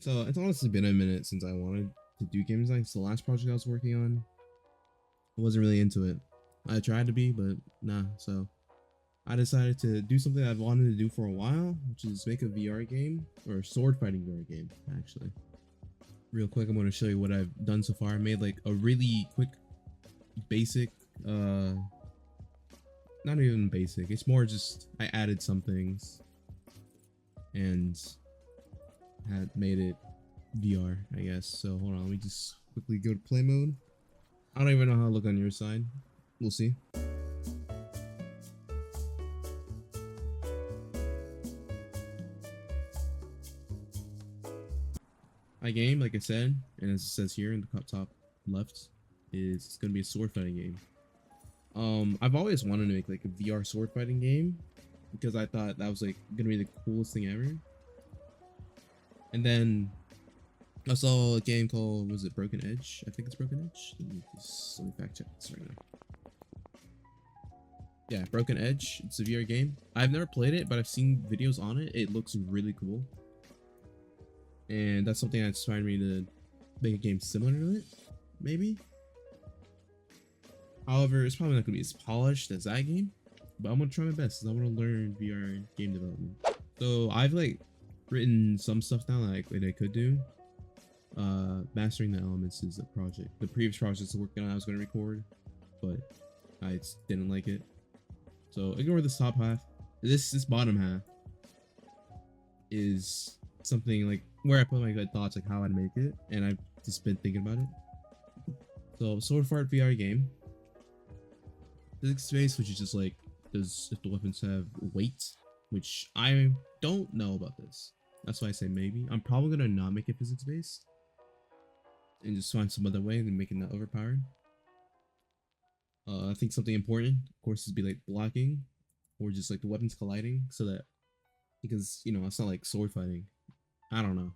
So it's honestly been a minute since I wanted to do game design. So the last project I was working on, I wasn't really into it. I tried to be, but nah. So I decided to do something I've wanted to do for a while, which is make a VR game, or a sword fighting VR game, actually. Real quick, I'm going to show you what I've done so far. I made like a really quick, basic, not even basic. It's more just I added some things and had made it VR, I guess. So hold on, let me just quickly go to play mode. I don't even know how to look on your side. We'll see. My game, like I said, and as it says here in the top left, is it's gonna be a sword fighting game. I've always wanted to make like a VR sword fighting game because I thought that was like gonna be the coolest thing ever. And then I saw a game called, was it Broken Edge? I think it's Broken Edge. Let me fact check this right now. Yeah, Broken Edge. It's a VR game. I've never played it, but I've seen videos on it. It looks really cool. And that's something that inspired me to make a game similar to it, maybe. However, it's probably not going to be as polished as that game, but I'm going to try my best because I want to learn VR game development. So I've like written some stuff down that I could do. Mastering the elements is a project. The previous project I was working on, I was going to record, but I just didn't like it. So ignore this top half. This bottom half is something like where I put my good thoughts, like how I'd make it, and I've just been thinking about it. So sword fight VR game. Physics space, which is just like, does if the weapons have weight, which I don't know about this. That's why I say maybe. I'm probably gonna not make it physics based and just find some other way and make it not overpowered. I think something important, of course, is be like blocking or just like the weapons colliding, so that, because you know it's not like sword fighting. I don't know.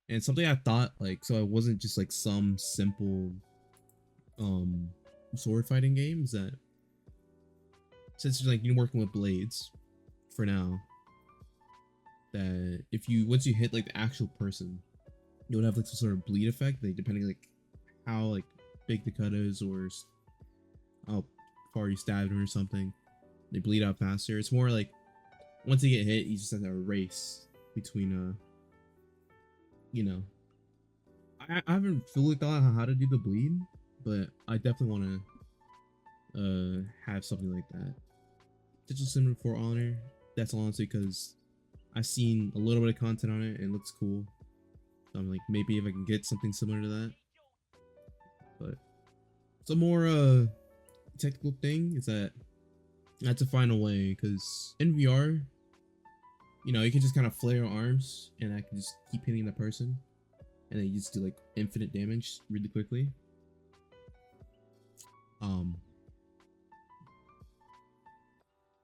And something I thought, like, so it wasn't just like some simple sword fighting games, that since like you're working with blades for now, that if you once you hit like the actual person, you would have like some sort of bleed effect, like depending like how like big the cut is or how far you stabbed them or something, they bleed out faster. It's more like once you get hit, you just have a race between you know, I haven't fully thought out how to do the bleed, but I definitely want to have something like that. Digital Sim for Honor. That's honestly because I've seen a little bit of content on it and it looks cool. So I'm like, maybe if I can get something similar to that. But it's a more technical thing is that I have to find a way, because in VR, you know, you can just kind of flare your arms and I can just keep hitting the person and then you just do like infinite damage really quickly.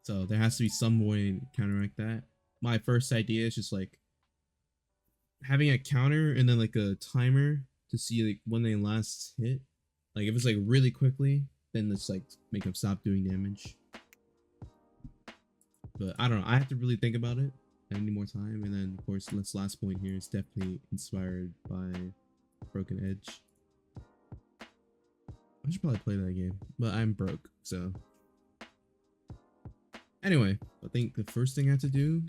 So there has to be some way to counteract that. My first idea is just like having a counter and then like a timer to see like when they last hit. Like if it's like really quickly, then it's like make them stop doing damage. But I don't know. I have to really think about it. I need more time. And then of course this last point here is definitely inspired by Broken Edge. I should probably play that game, but I'm broke, so. Anyway, I think the first thing I have to do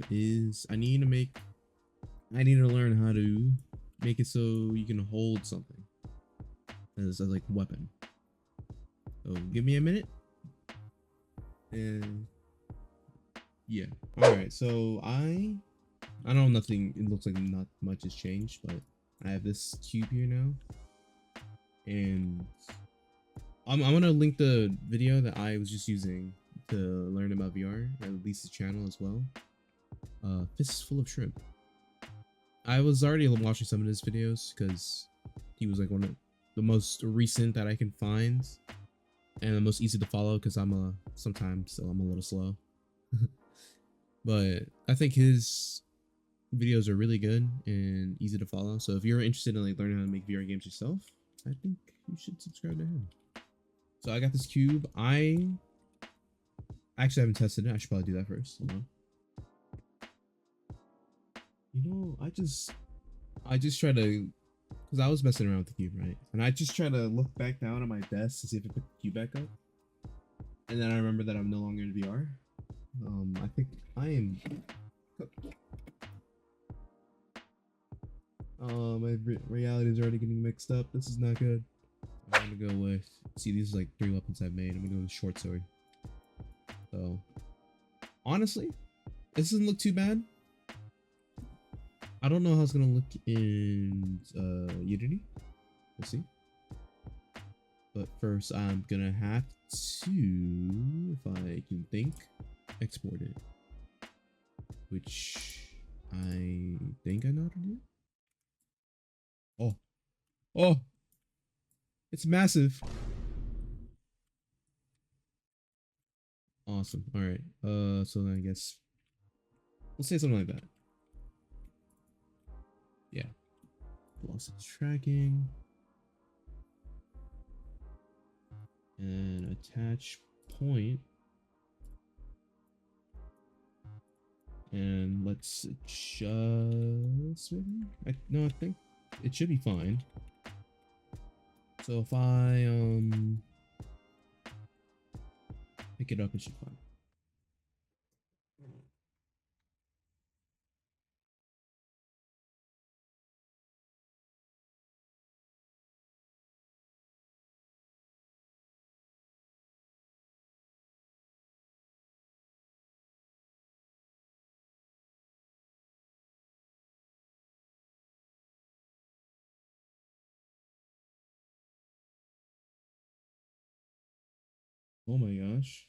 is I need to learn how to make it so you can hold something as a like weapon. So give me a minute. And yeah. Alright, so I know nothing, it looks like not much has changed, but I have this cube here now. And I'm gonna link the video that I was just using to learn about VR at Lisa's channel as well. Fistful of Shrimp. I was already watching some of his videos because he was like one of the most recent that I can find and the most easy to follow, because sometimes I'm a little slow. But I think his videos are really good and easy to follow. So if you're interested in like learning how to make VR games yourself, I think you should subscribe to him. So I got this cube. I actually haven't tested it. I should probably do that first. Hold on. No, I just try to, because I was messing around with the cube, right? And I just try to look back down at my desk to see if I put the cube back up. And then I remember that I'm no longer in VR. I think I am. My reality is already getting mixed up. This is not good. I'm gonna go with. See, these are like 3 weapons I've made. I'm gonna go with short sword. So, honestly, this doesn't look too bad. I don't know how it's gonna look in Unity. We'll see. But first, I'm gonna have to, if I can think, export it, which I think I know how to do. Oh, oh, it's massive. Awesome. All right. So then I guess we'll say something like that. Yeah. Velocity tracking. And attach point. And let's adjust maybe? No, I think it should be fine. So if I pick it up, it should be fine. Oh my gosh.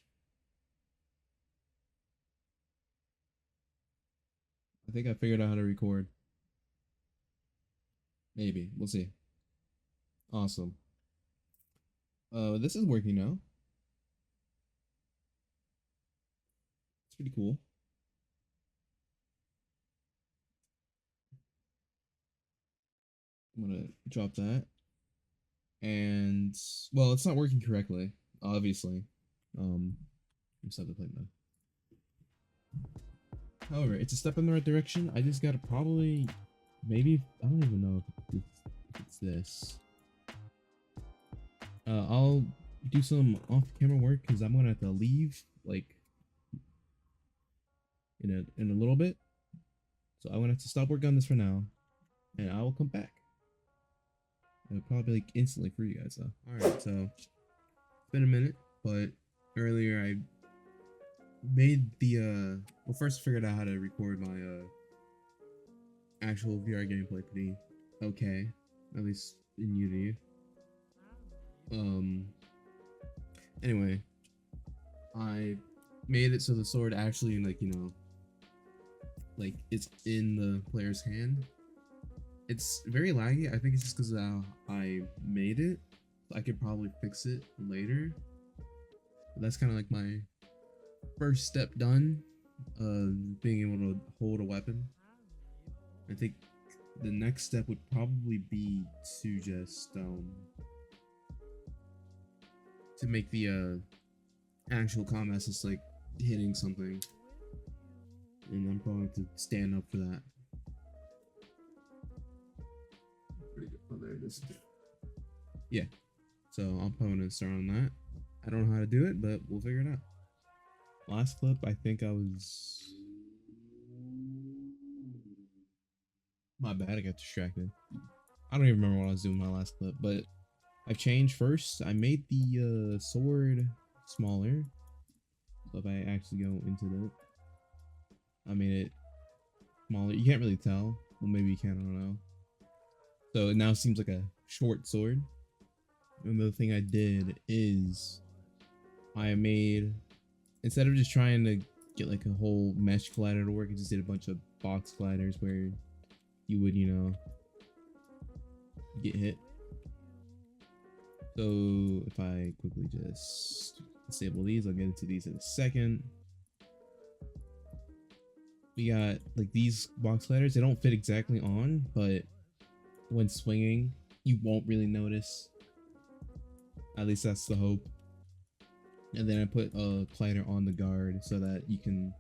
I think I figured out how to record. Maybe. We'll see. Awesome. This is working now. It's pretty cool. I'm gonna drop that. And well, it's not working correctly, obviously. Just have to play now. However, it's a step in the right direction. I just gotta probably, maybe, I don't even know if it's this. I'll do some off-camera work because I'm gonna have to leave like in a little bit. So I'm gonna have to stop working on this for now, and I will come back. It'll probably like instantly for you guys though. All right, so it's been a minute, but earlier I made the well, first I figured out how to record my actual VR gameplay pretty okay, at least in Unity. Anyway, I made it so the sword actually, like, you know, like it's in the player's hand. It's very laggy. I think it's just because of how I made it. I could probably fix it later. But that's kind of like my first step done, being able to hold a weapon. I think the next step would probably be to just to make the actual combat just like hitting something, and I'm probably going to stand up for that. Pretty good. Oh, there it is. Yeah, so I'm probably gonna start on that. I don't know how to do it, but we'll figure it out. Last clip, I think I was. My bad, I got distracted. I don't even remember what I was doing in my last clip, but I've changed first. I made the sword smaller. So if I actually go into that, I made it smaller. You can't really tell. Well, maybe you can, I don't know. So it now seems like a short sword. Another thing I did is I made, instead of just trying to get like a whole mesh collider to work, I just did a bunch of box colliders where you would, you know, get hit. So if I quickly just disable these, I'll get into these in a second. We got like these box colliders. They don't fit exactly on, but when swinging, you won't really notice. At least that's the hope. And then I put a collider on the guard so that you can,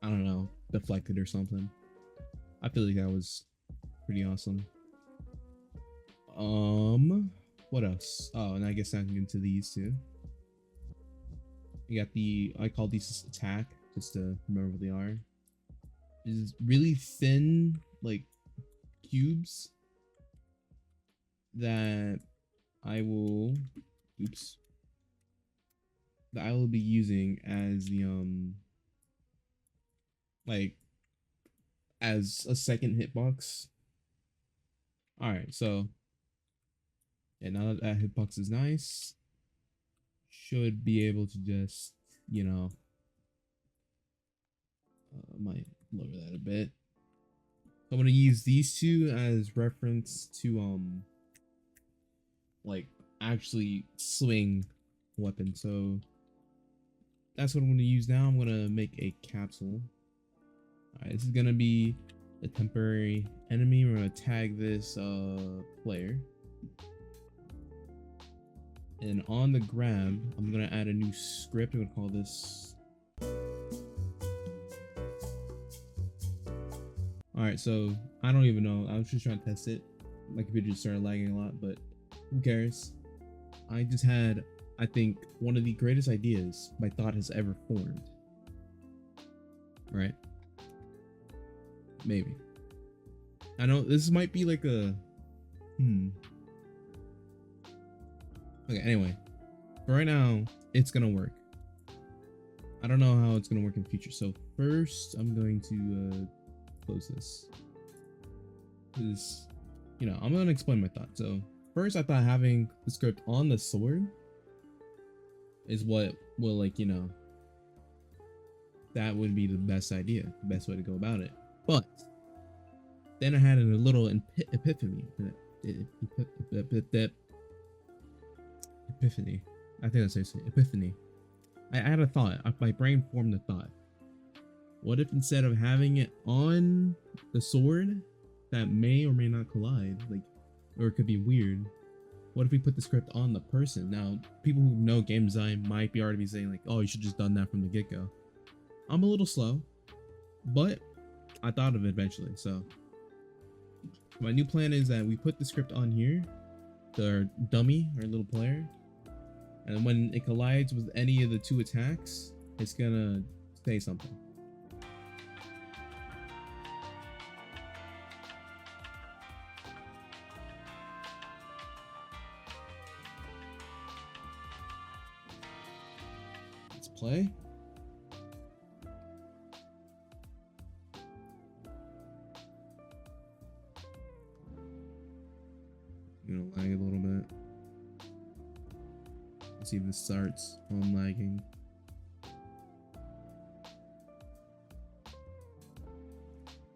I don't know, deflect it or something. I feel like that was pretty awesome. What else? Oh, and I guess I can get into these too. You got the, I call these attack, just to remember what they are. Is really thin, like, cubes that I will, oops, that I will be using as the, like, as a second hitbox. Alright, so, yeah, now that hitbox is nice, should be able to just, you know, might lower that a bit. I'm gonna use these two as reference to like actually swing weapon. So that's what I'm gonna use now. I'm gonna make a capsule. Alright, this is gonna be a temporary enemy. We're gonna tag this player. And on the grab, I'm gonna add a new script. I'm gonna call this. Alright, so I don't even know. I was just trying to test it. My computer just started lagging a lot, but who cares? I just had, I think, one of the greatest ideas my thought has ever formed. Right? Maybe. I know this might be like a Okay, anyway. For right now, it's gonna work. I don't know how it's gonna work in the future. So first I'm going to close this. Because, you know, I'm gonna explain my thought. So first I thought having the script on the sword is what will, like, you know, that would be the best idea, the best way to go about it. But then I had a little epiphany. Epiphany. I think that's how you say it. Epiphany. I had a thought. My brain formed a thought. What if instead of having it on the sword that may or may not collide, like, or it could be weird, what if we put the script on the person? Now, people who know game design might be already saying like, oh, you should just done that from the get-go. I'm a little slow, but I thought of it eventually. So my new plan is that we put the script on here, our dummy, our little player, and when it collides with any of the two attacks, it's gonna say something. Let's play. Gonna lag a little bit. Let's see if this starts while I'm lagging.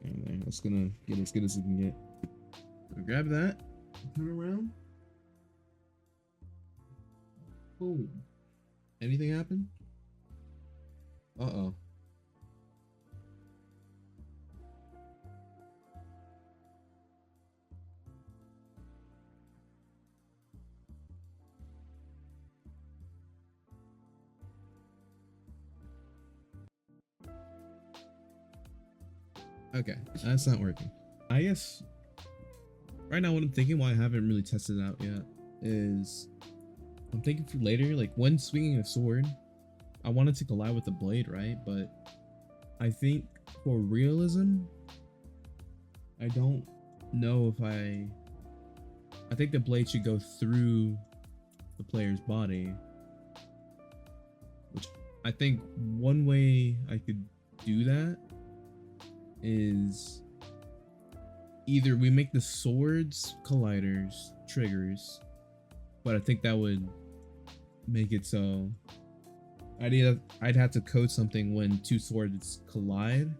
Anyway, that's gonna get as good as it can get. So grab that, turn around. Boom. Anything happen? Uh-oh. Okay, that's not working. I guess right now what I'm thinking, why I haven't really tested it out yet, is I'm thinking for later, like when swinging a sword, I want it to collide with the blade, right? But I think for realism, I don't know if I think the blade should go through the player's body, which I think one way I could do that is either we make the swords colliders, triggers, but I think that would make it so I'd have to code something when two swords collide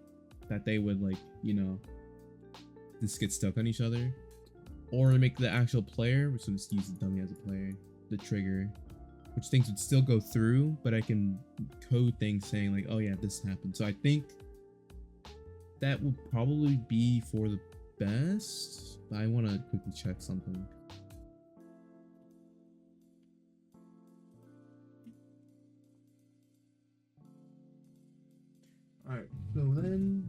that they would, like, you know, just get stuck on each other, or make the actual player, which would just use the dummy as a player, the trigger, which things would still go through, but I can code things saying like, oh yeah, this happened. So I think that would probably be for the best. But I want to quickly check something. All right, so then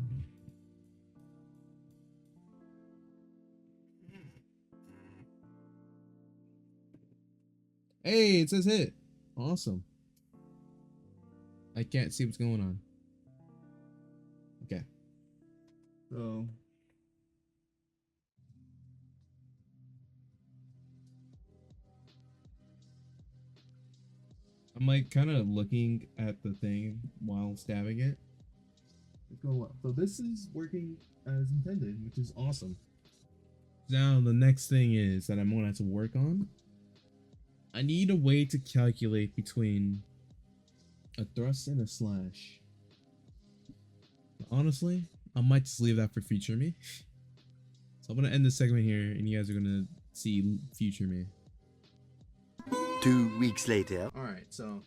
Hey, it says hit. Awesome. I can't see what's going on. Okay. So I'm like kind of looking at the thing while stabbing it. It's going well. So this is working as intended, which is awesome. Now the next thing is that I'm gonna have to work on. I need a way to calculate between a thrust and a slash. Honestly, I might just leave that for future me. So I'm gonna end this segment here, and you guys are gonna see future me. 2 weeks later. All right, so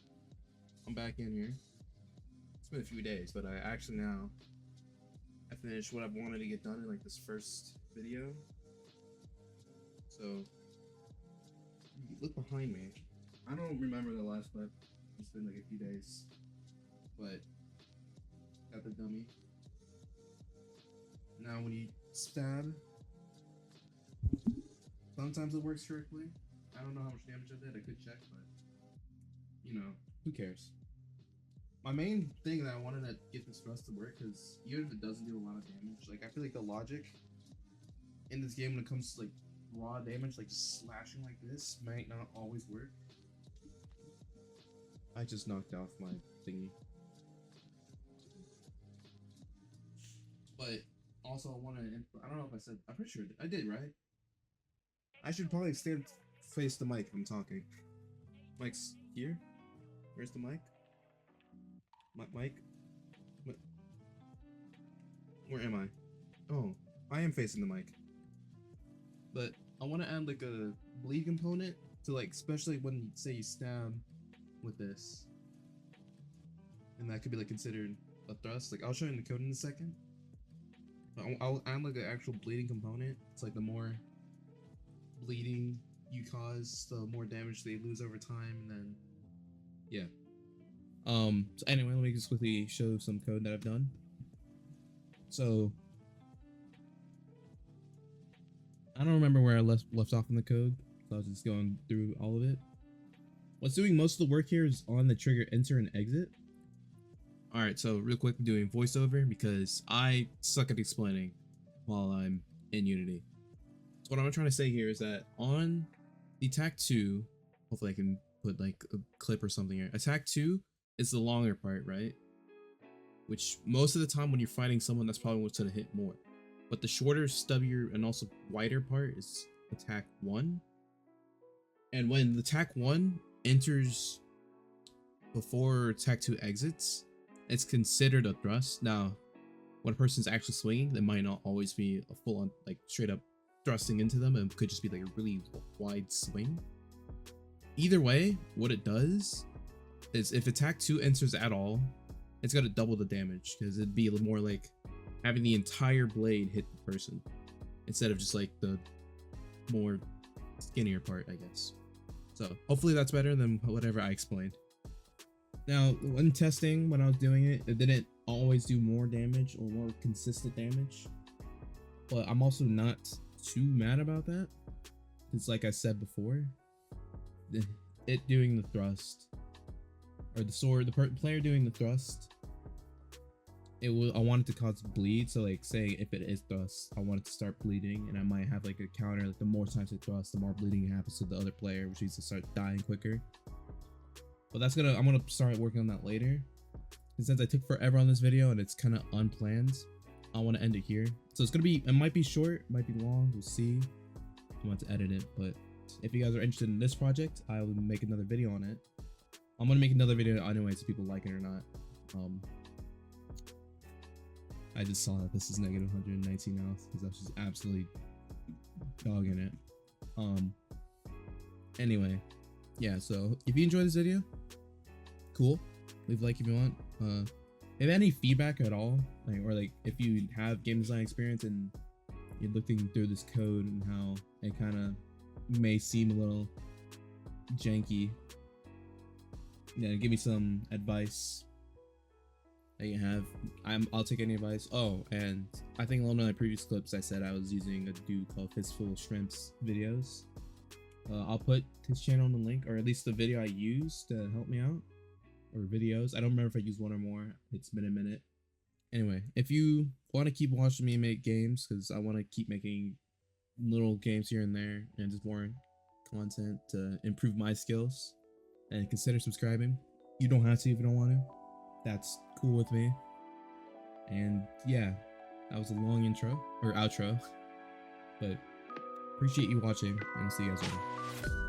I'm back in here. It's been a few days, but I finished what I wanted to get done in like this first video. So look behind me. I don't remember the last clip. It's been like a few days, but got the dummy. Now when you stab, sometimes it works correctly. I don't know how much damage I did. I could check, but you know, who cares? My main thing that I wanted to get this thrust to work, because even if it doesn't do a lot of damage, like I feel like the logic in this game when it comes to like raw damage, like just slashing like this, might not always work. I just knocked off my thingy. But also I want to, I don't know if I said, I'm pretty sure I did, right? I should probably stand face the mic if I'm talking. Mic's here. Where's the mic? Mic? Where am I? Oh, I am facing the mic. But I want to add like a bleed component to like, especially when say you stab with this, and that could be like considered a thrust. Like I'll show you in the code in a second. But I'll add like an actual bleeding component. It's like the more bleeding you cause, the more damage they lose over time, and then yeah. So anyway, let me just quickly show some code that I've done. So I don't remember where I left off in the code, so I was just going through all of it. What's doing most of the work here is on the trigger enter and exit. All right, so real quick, I'm doing voiceover because I suck at explaining while I'm in Unity. So what I'm trying to say here is that on the attack 2, hopefully I can put like a clip or something here. Attack 2 is the longer part, right? Which most of the time when you're fighting someone, that's probably what's gonna hit more. But the shorter, stubbier, and also wider part is attack 1. And when the attack 1 enters before attack 2 exits, it's considered a thrust. Now, when a person's actually swinging, it might not always be a full-on, like straight up thrusting into them. It could just be like a really wide swing. Either way, what it does is if attack 2 enters at all, it's gonna double the damage, because it'd be a little more like having the entire blade hit the person instead of just like the more skinnier part, I guess. So hopefully that's better than whatever I explained. Now, when testing, when I was doing it, it didn't always do more damage or more consistent damage, but I'm also not too mad about that, because like I said before, it doing the thrust, or the sword, the player doing the thrust, I want it to cause bleed. So like, say if it is thrust, I want it to start bleeding, and I might have like a counter, like the more times it thrusts, the more bleeding happens to the other player, which needs to start dying quicker. But I'm gonna start working on that later. And since I took forever on this video and it's kind of unplanned, I want to end it here. So it's gonna be, it might be short, it might be long, we'll see. I want to edit it, but if you guys are interested in this project, I will make another video on it. I'm gonna make another video anyways if people like it or not. I just saw that this is negative 119 now because I was just absolutely dogging it. Anyway, yeah, so if you enjoyed this video, cool, leave a like if you want. If you have any feedback at all, like, or like if you have game design experience and you're looking through this code and how it kind of may seem a little janky, yeah, give me some advice that you have. I'll take any advice. Oh, and I think in one of my previous clips I said I was using a dude called Fistful of Shrimp's videos. I'll put his channel in the link, or at least the video I used to help me out, or videos. I don't remember if I used one or more. It's been a minute. Anyway, if you want to keep watching me make games, because I want to keep making little games here and there and just more content to improve my skills, and consider subscribing. You don't have to if you don't want to. That's cool with me. And yeah, that was a long intro or outro, but appreciate you watching, and I'll see you guys later.